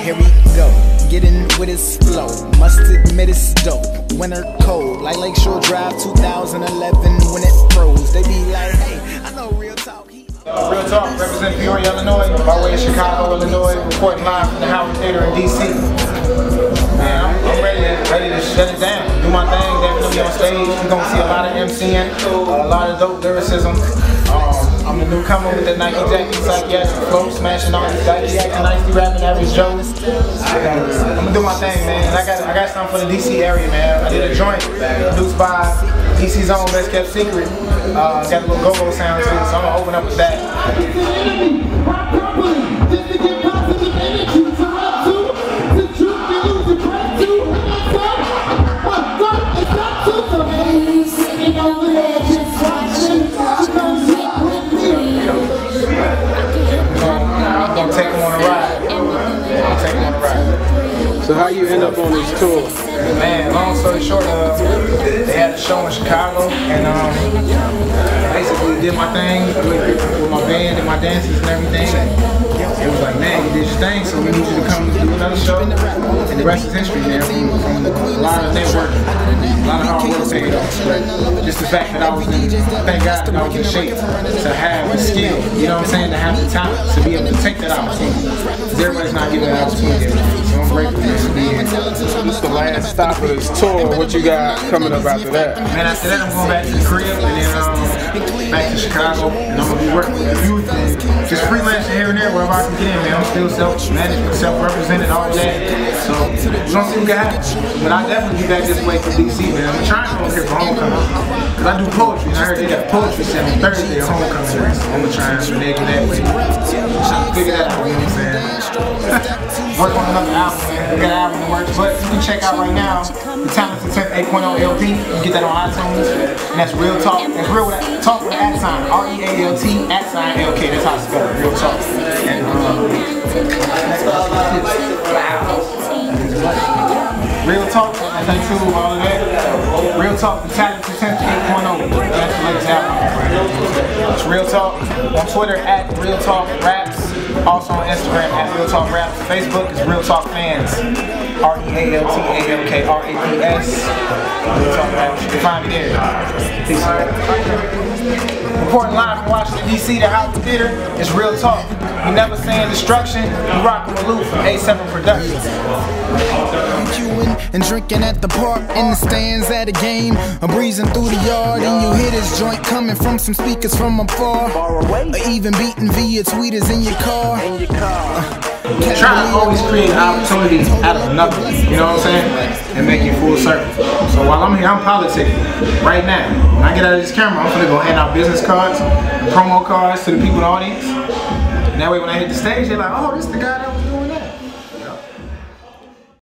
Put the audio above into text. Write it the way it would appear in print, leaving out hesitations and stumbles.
here we go. Getting with his flow, must admit it's dope. Winter cold, like Lakeshore Drive 2011 when it froze. They be like, hey, I know Real Talk. Real Talk, represent Peoria, Illinois, by way of Chicago, Illinois, reporting live from the Howard Theater in DC. Man, I'm ready to shut it down. Do my thing, definitely on stage. You're gonna see a lot of MCing, a lot of dope lyricism. I'm the newcomer with the Nike jacket, psychiatric flow, smashing all these Nike acting nicely, rapping average Jones. I'm gonna do my thing, man. I got something for the DC area, man. I did a joint produced by DC's own Best Kept Secret. Got a little go-go sound to it, so I'm gonna open up with that. So how you end up on this tour? Man, long story short, they had a show in Chicago, and basically did my thing with my band and my dances and everything. It was like, man, you did your thing, so we need you to come do another show. And the rest is history, man. From a lot of network, a lot of hard work paid off. Just the fact that I was in, thank God that I was in shape to have the skill, you know what I'm saying, to have the talent, to be able to take that opportunity. Everybody's not giving that opportunity. So I'm grateful to be here. This is the last stop of this tour. What you got coming up after that? Man, after that I'm going back to the crib and then back to Chicago, and I'm gonna be working with youth and just freelancing here and there wherever I can get in, man. I'm still self-managed, self-represented, all that. So we're gonna see what can happen. But I'll definitely be back this way from DC, man. I'm trying to go here for homecoming. Cause I do poetry, and I heard they got poetry set on Thursday at homecoming. So I'm gonna try and connect that way. Trying to figure that out, you know what I'm saying? Work on another album, man. We got an album in the works, but you can check out right now the Talented 8.0 LP. You can get that on iTunes, and that's Real Talk. That's Real Talk with an @ REALT @ LK. That's how it's spelled, Real Talk. And Real Talk, that's how true all of that. Real Talk, the Talented 8.0. That's the latest album. It's Real Talk on Twitter @ Real Talk Raps. Also on Instagram @ Real Talk Raps. Facebook is Real Talk Fans. REALTALK RAPS. Real Talk Raps. You can find me there. Peace out. Reporting live from Washington, D.C. to Howard Theater. It's Real Talk. We never saying destruction. We rockin' with Lou from A7 Productions. And drinking at the park, in the stands at a game. I'm breezing through the yard, and you hear this joint coming from some speakers from afar. Or even beating via tweeters in your car. Try to always create opportunities out of nothing, you know what I'm saying? And make it full circle. So while I'm here, I'm politicking right now. When I get out of this camera, I'm gonna go hand out business cards and promo cards to the people in the audience. And that way when I hit the stage, they're like, oh, this is the guy that was